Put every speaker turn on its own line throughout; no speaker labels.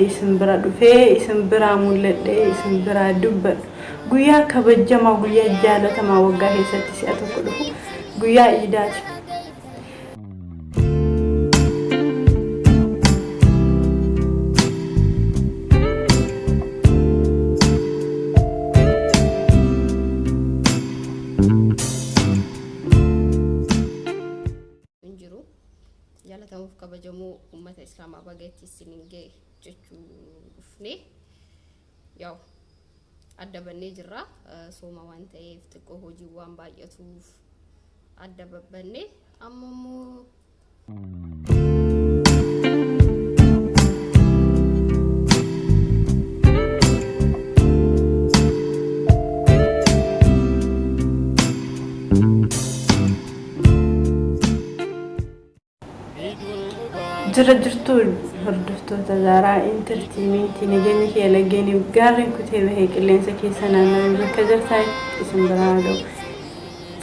Isimbira dhufee isimbira mul'adhee isimbira dubbadhu guyyaa kabajamaa guyyaa jaalatamaa waggaa keessatti si'a tokko dhufu guyyaa Idaati.
Injiru jaalatamuuf kabajamoo uummata Islaamaa bageetti Isiiniif jechufne yaw adda bannee jirra sooma waan ta'eef xiqqoo hojii waan baay'atuuf adda babbanne ammoo
jirtu hordoftoota Zara entertainment nageenyi kee lageeni gaarreen kutee bahee qilleensa keessa naannoo bakka jirtaa isimbira ga'u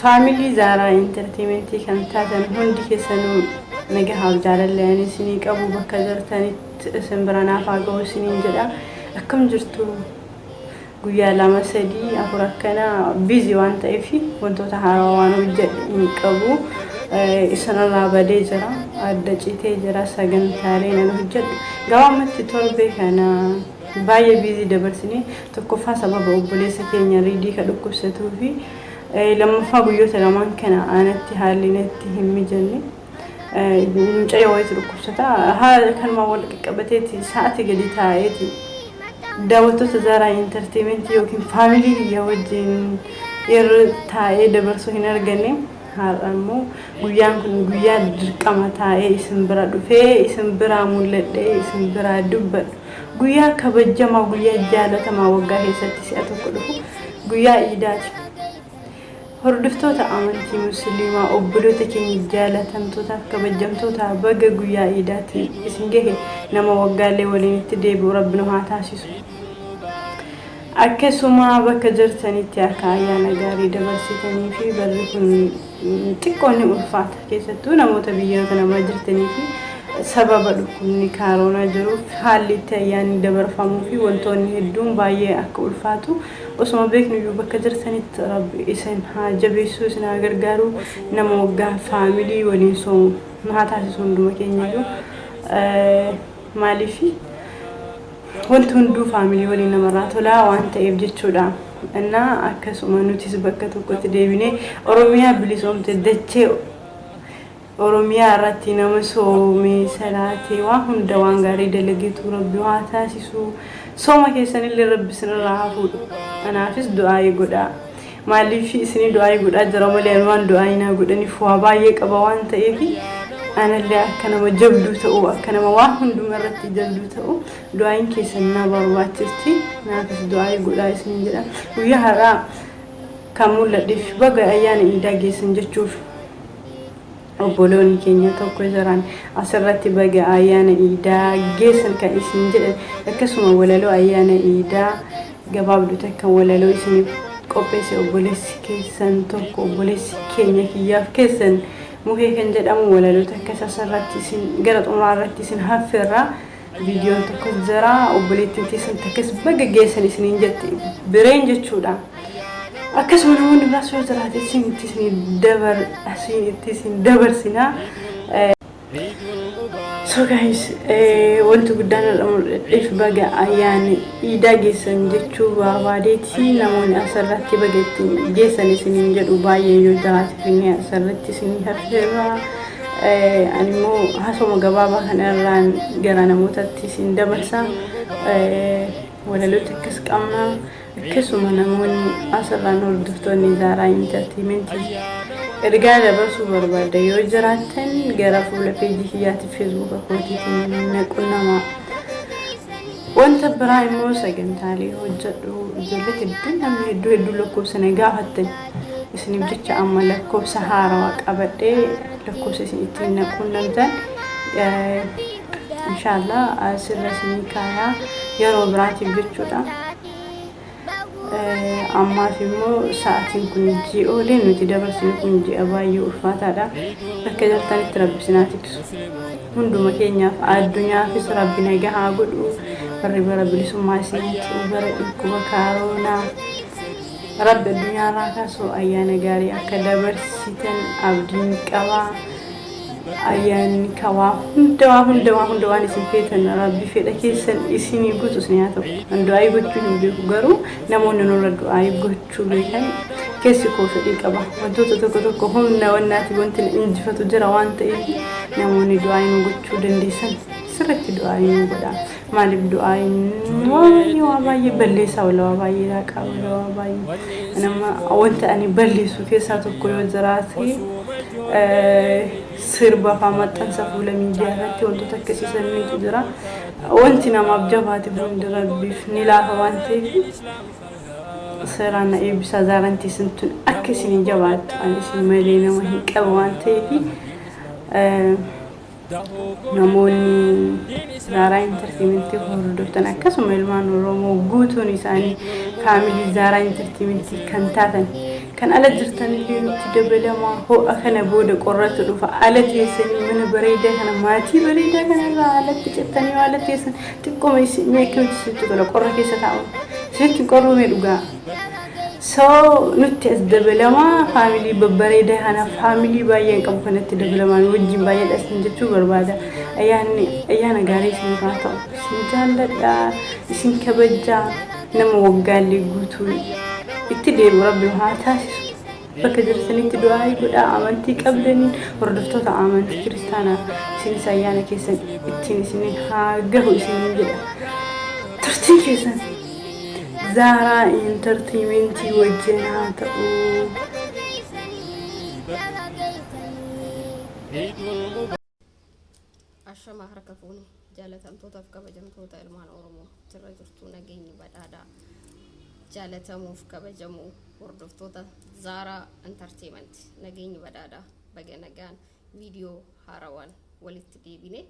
family Zara entertainment kan taatan hundi keessanuu nagahaaf jaalalleen isinii qabu bakka jirtanitti isimbira naaf ga'u isiniin jedha akkam jirtu guyyaa lama sadii afur akkana busy waan ta'eef wantoota haaraa waan hojjedhu qabu isanarraa badee jira adda citee jira sagantaalee nan hojjedhu gabaamatti torbee kana baay'ee busy dabarsine tokkoffaa sababa obboleessa keenya riidii ka dhukkubsatuu fi lammaffaa guyyoota lamaan kana aanatti haalli natti hin mijanne mucaa wayitu dhukkubsata haala kanuma wal qaqqabateeti sa'aatii gadi taa'eeti daawwattoota Zara entertainment yookiin family biyya wajjin yeroo taa'ee dabarsuu hin arganne har'ammoo guyyaan kun guyyaa dirqama taa'ee isimbira dhufee isimbira mul'adhee isimbira dubbadhu guyyaa kabajamaa guyyaa jaalatamaa waggaa keessatti si'a tokko dhufu guyyaa Idaati. Hordoftoota amantii musliimaa obboloota keenya jaalatamtootaaf kabajamtoota baga guyyaa Idaati isin gahe nama waggaalee waliin itti deebi'u Rabbi haa taasisu. Akkasuma bakka jirtanitti akka ayyaana gaarii dabarsitanii fi barri kun xiqqoonni ulfaata keessattuu namoota biyyoota namaa jirtanii fi sababa dhukkubni kaaroonaa jiruuf haalli itti ayyaanni dabarfamuu fi wantoonni hedduun baay'ee akka ulfaatu osuma beeknu bakka jirtanitti Rabbi isin haa jabeessuu isin haa gargaaru nama waggaa faamilii waliin soomu haa taasisu hunduma keenyayyuu maaliifi wanti hunduu faamilii waliin namarraa tolaa waan ta'eef jechuudha. እና አከሱማ ኑቲስ በከቱ ኮት ደብኔ ኦሮሚያ ብሊሶምት ደቼ ኦሮሚያ አራቲ ነመሶ ሚሰላቴ ዋሁን ደዋን ጋሪ ደለጌቱ ረቢ ዋታ ሲሱ ሶማ ከሰን ለረብ ስንራፉ አናፊስ ዱአይ ጎዳ ማሊፊ ስኒ ዱአይ ጎዳ ጀረመለ ያንዋን ዱአይና ጎደኒ ፏባዬ ቀባዋን ተይፊ أنا اللي أكنا مجبدو تأو أكنا مواهن دمرتي جبدو تأو دعائن كيسنا برواترتي نافس دعائي قدائي سنجدا ويهارا كامول لديف بغا أيانا إيدا جيسن جتشوف وبولوني كينيا توقو زران أسرتي بغا أيانا إيدا جيسن كايسن جدا لكسوما ولالو أيانا إيدا قبابدو تكا ولالو إسني قوبيسي وبوليسي كيسن توقو وبوليسي كينيا كياف كيسن Muhee kan jedhamu walaloota akka sasarratti sin gara xumuraarratti sin haffirra viidiyoon tokko jira obboleettii sin takkas baga geessan isiniin jette bireen jechuudha akkasuma namoonni biraas yoo jiraate sin dabarsina so guys wanti guddaan if baga ayyaana Idaa geessan jechuu barbaadeeti namoonni asirratti baga itti geessan isiniin jedhu baay'ee yoo jiraate finne asirratti isin haffirra animmoo hasuma gabaabaa kanarraan gara namootatti isin dabarsa walaloota akkas qabna akkasuma namoonni asirraan hordoftoonni Zara entertainment ergaa dabarsuu barbaada yoo jiraatan gara fuula peejii kiyyaatti Facebook akkootiitiin naqunnama wanta biraa immoo sagantaalee hojjedhu ijoollee hedduun namni hedduu lakkoofsa gaafattan isiniif jecha amma lakkoofsa haarawaa qabadhee lakkoofsa isin ittiin naqunnamtan inshallah sirrasni kaya yeroo biraatiif jechuudha. Amma immoo sa'aatiin kun ji'oolee nuti dabarsinu kun ji'a baay'ee ulfaataadha. Bakka jirtanitti rabbi sinaa tiksu. Hunduma keenyaaf addunyaafis rabbi nagaa haa godhu. Barri bara bilisummaa isinitti bara dhukkuba kaaroonaa. Rabbi addunyaarraa kaasuu ayyaana gaarii akka dabarsitan abdiin qabaa. Ayyaanni kawaa hundaa isin feetan rabbi fedha keessan isinii guutu isin haa ta'u. Du'aa gochuu hin beeku garuu namoonni nurra du'aa gochuu beekan keessi koo fedhii qaba. Wantoota tokko humna wannaati wanti injifatu jira waan ta'eef namoonni du'aa nu gochuu dandeessan sirriitti du'aa nu godha. Maaliif du'aa waa baay'ee balleessaa wala waa baay'ee dhaqaa wala waa baay'ee nama wanta ani balleessu keessaa tokko yoo jiraate sirba famaxxansa fuula miidiyaa irratti wantoota akkasiisan ni jira. Wanti namaaf jabaate hundi rabbiif ni laafa waan ta'eef siraan eebbisa zaarantii sintun akka isin jabaattu ani isin malee nama hin qabu waan ta'eef namoonni Zara entertainment hordoftan akkasuma ilmaan Oromoo guutuun isaanii faamilii Zara entertainment kan taatan kan ala jirtan nuti dabalamaa ho'a kana booda qorratu dhufa ala teessanii mana bareedaa kana maatii bareedaa kana irraa alatti cittanii ala teessan xiqqooma isin meekamti sitti tola qorra keessa taa'u sitti qorrume dhugaa. So nuti as dabalamaa faamilii babbareedaa kana faamilii baay'een qabu kanatti dabalamaan wajjin baay'ee dhasin jechuu barbaada. Ayyaana gaarii isin haa ta'u. Isin jaalladha, isin kabajaa nama waggaallee guutuu itti deemu rabbi haa taasisu. Bakka jirtanitti du'aa godhaa amantii qabdaniin hordoftoota amantii kiristaanaa isinis ayyaana keessan ittiin isin haa gahu isin jedha. Turtiin keessan Zara entertainment wajjin haa ta'u.
Ashama harka fuuni jaalatamtootaaf kabajamtoota ilmaan Oromoo sirra jirtu nageenyi badhaadhaa jaalatamuuf kabajamuu hordoftoota Zara entertainment nageenyi badhaadhaa baga nagaan viidiyoo haarawaan walitti deebine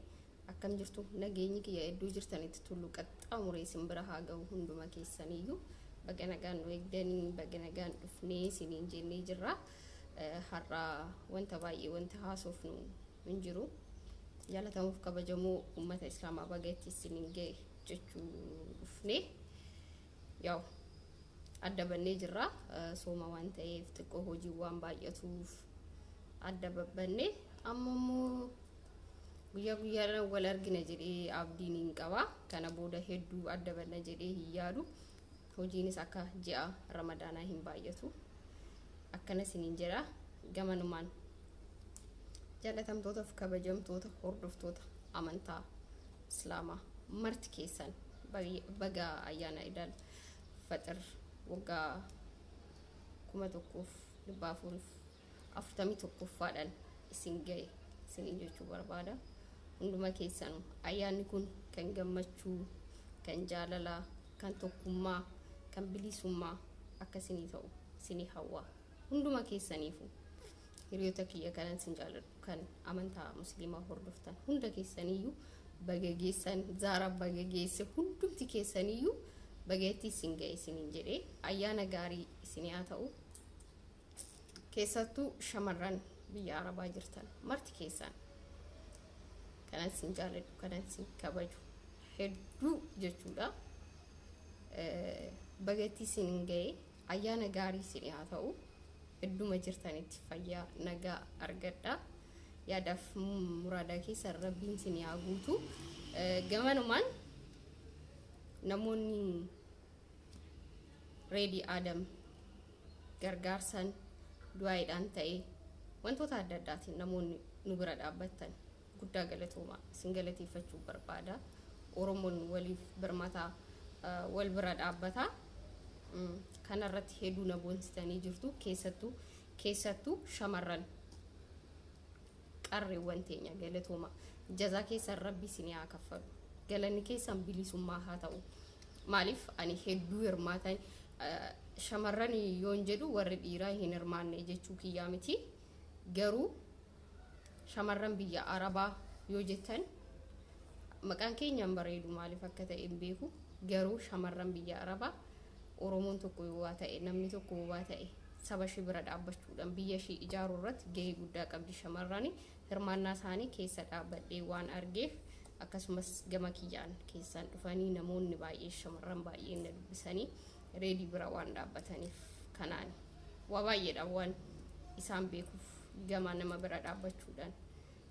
akkam jirtu nageenyi kiyya iddoo jirtanitti tullu qaxxaamuree simbira haa ga'u hunduma keessaniyyuu baga nagaan eegdanii baga nagaan dhufnee isiniin jennee jirra. Har'a wanta baay'ee wanta haasofnu hin jiru. Jaalatamuuf kabajamuu ummata islaamaa baga itti isiniin ga'e jechuu dhufne yaw adda bannee jirra. Sooma waan ta'eef xiqqoo hojii waan baay'atuuf adda babbanne ammoo guyyaa guyyaadhaan wal argina jedhee abdiin hin qaba. Kana booda hedduu adda banna jedhee hin yaadu. Hojiinis akka ji'a ramadaanaa hin baay'atu. Akkana isiniin jedha gamanumaan jaalatamtootaaf kabajamtoota hordoftoota amantaa islaamaa marti keessan baga ayyaana idaal faxir waggaa 1441 isin ga'e isiniin jechuu barbaada. Hunduma keessan ayyaanni kun kan gammachuu, kan jaalalaa, kan tokkummaa, kan bilisummaa akka isinii ta'u isinii hawwa. Hunduma keessaniifu hiriyoota kiyya kanan isin jaalladhu kan amantaa musliimaa hordoftan hunda keessaniyyuu baga geessan Zara baga geesse hundumti keessaniyyuu bageetti isin ga'e isiniin jedhee ayyaana gaarii isinii haa ta'u. Keessattuu shamarran biyya Arabaa jirtan marti keessan kanan isin jaalladhu kanan isin kabaju hedduu jechuudha. Bageetti isin ga'e ayyaana gaarii isinii haa ta'u. Hedduma jirtanitti fayyaa nagaa argadha. Yaadaaf muraada keessa rabbiin isinii haa guutu. Gamanumaan namoonni reedii Adam gargaarsan du'aadhaan ta'e wantoota adda addaatiin namoonni nu bira dhaabbattan guddaa galatooma isin galateeffachuu barbaada. Oromoon waliif birmataa wal bira dhaabbata. Kanarratti hedduu na boonsitanii jirtu keessattuu shamarran qarreewwan teenya galatooma jazaa keessan rabbi isinii haa kaffalu galanni keessan bilisummaa haa ta'u. Maaliif ani hedduu hirmaatan shamarran yoon jedhu warri dhiiraa hin hirmaanne jechuu kiyyaa miti. Garuu shamarran biyya Arabaa yoo jettan maqaan keenyaan bareedu maaliif akka ta'e hin beeku garuu shamarran biyya Arabaa Oromoon tokko yoo ta'e namni tokko yoo ta'e saba ishee bira dhaabbachuudhaan biyya ishee ijaaruu irratti gahee guddaa qabdi shamarrani hirmaannaa isaanii keessa dhaabbadhee waan argeef akkasumas gama kiyyaan keessaan dhufanii namoonni baay'ee shamarran baay'ee na dubbisanii reedii bira waan dhaabbataniif kanaan waa baay'eedha waan isaan beekuuf gama nama bira dhaabbachuudhaan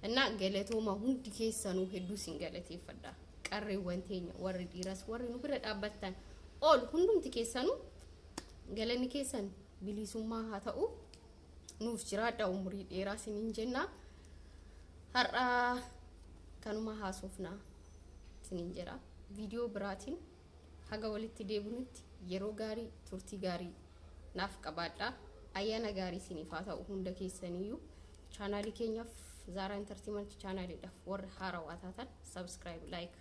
እና ገለቶማ ሁንዲ keessanu hedduu sin galateeffadha qarreewwan teenya warri dhiiras warri nu bira dhaabbattan ol hundumti keessanu galanni keessan bilisummaa haa ta'u nuuf jiraadha umurii dheeraa sinin jenna har'a kanuma haasofna sinin jira viidiyoo biraatiin haga walitti deebinutti yeroo gaarii turtii gaarii naaf qabaadha ayyaana gaarii siniif haa ta'u hunda keessaniyyuu chaanaalii keenyaaf Zara Entertainment channel idaf war harawa taatan subscribe like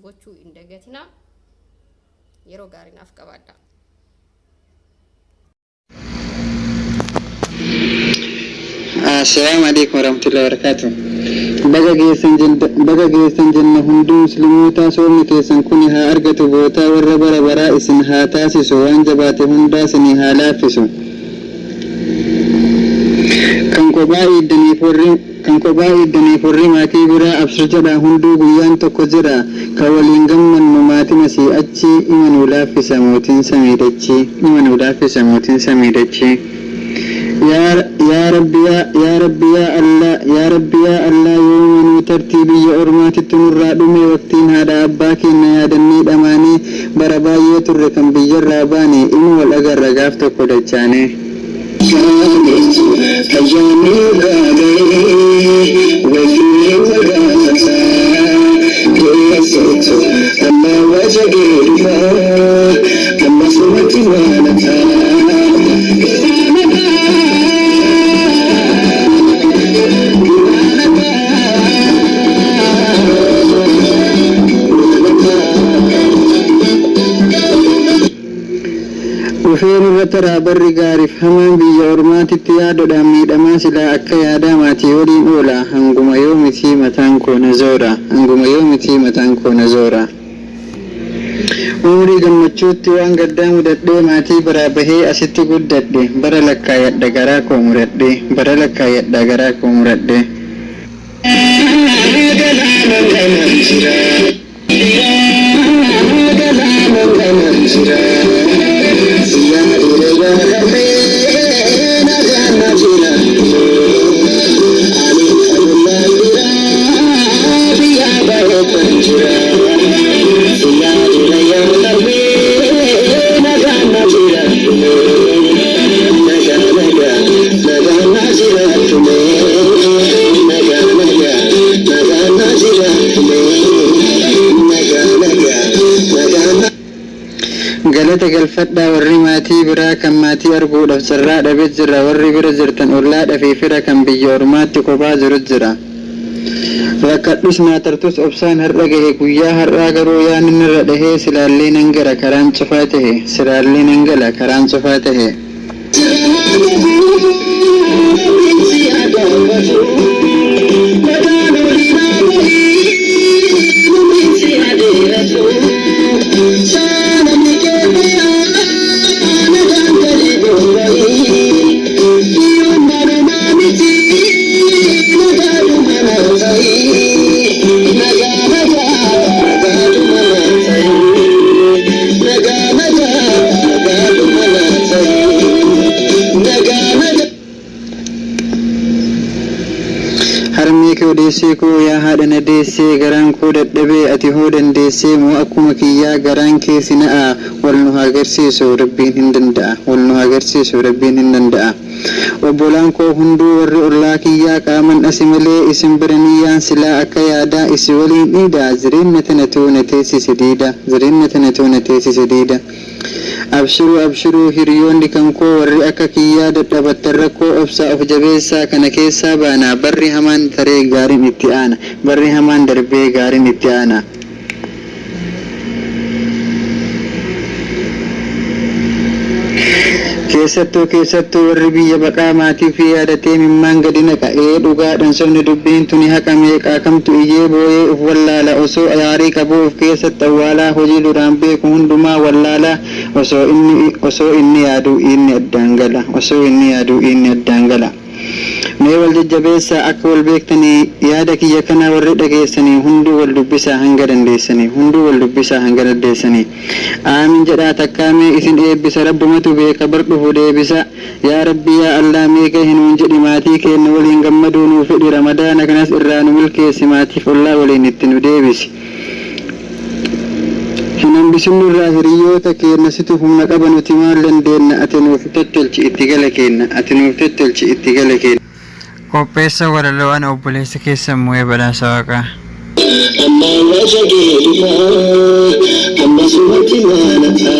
gochuu indagatina yeroo gaarii naaf qabaadha
Assalamu alaikum warahmatullahi wabarakatuh. Baga geessan jenna hundi musliimoota soomni keessan kun haa argatu boota warra bara baraa isin haa taasisu waan jabaate hundaa isin haa laaffisu. Kan kophaa iddaniif warri maatii biraa absir jedha hunduu guyyaan tokko jira kan waliin gammannu maatii masii achi imanuu laaffisa mootiin samiidhachi. يا ربي يا الله يوم ترتيبي يا أرماتي تمر دمي وقتين هذا أباكي يا دني دماني برباية تركم بجرباني إن والأجر رجعت كل جاني Ufeen irratti barri gaariif hamaan biyya ormaatitti yaadodhaan miidhamaa silaa akka yaadaa maatii waliin oola hanguma yoo miti mataan koo na zoora. Umrii gammachuutti waan gaddaa mudadhee maatii biraa bahee asitti guddadhe bara lakkaayadha garaa koo muradhe. Galata galfadhaa warri maatii biraa kan maatii arguudhaaf sarraa dhabee jira warri bira jirtan ollaa dhafee fira kan biyya ormaatti kophaa jiru jira. Rakkadhus naatartus obsaan har'a gahe guyyaa har'aa garuu yaan inni irra dhahee silaallee nan gala karaan cufaa tahe. Odeessee koo yaa haadha na deessee garaan koo dadhabee ati hoo dandeessee moo akkuma kiyyaa garaan kee sina'a wal nu agarsiisu rabbiin hin danda'a. Obbolaan koo hunduu warri ollaa kiyyaa qaaman asi malee isin biraniyyaan silaa akka yaadaa isi waliin dhiida jireenya tana toona teessise diida. Abshiruu hiriyoonni kan koo warri akka kiyyaa dadhabattan rakkoo obsaa of jabeessaa kana keessaa baana barri hamaan taree gaariin itti aana barri hamaan darbee gaariin itti aana. keessattuu warri biyya baqaa maatii fi yaadatee mimmaan gadi naqa'ee dhugaadhaan sobni dubbiin tuni haqa meeqaa kamtu iyyee boo'ee uf wallaala osoo yaarii qabuu of keessatti awwaalaa hojii duraan beeku hundumaa wallaala osoo inni yaadu inni addaan gala mee wal jajjabeessaa akka wal beektanii yaada kiyya kana warri dhageessanii hunduu wal dubbisaa hanga dandeessanii aamin jedhaa takkaamee isin eebbisa rabbumatu beeka bar dhufu deebisa yaa rabbi yaa allaa meeqa hinuun jedhi maatii keenya waliin gammaduu nuu fedhi ramadaana kanas irraa nu milkeessi maatiif ollaa waliin itti nu deebisi hinambisinu irraa hiriyoota keenya situ humna qaba nuti maal dandeenna ati nuuf tottolchi itti gala keenya qopheessa walaloowwan obboleessa keessan Muhee badhaasa waaqaa
amma wajjagee dhumaa amma sumatti maalataa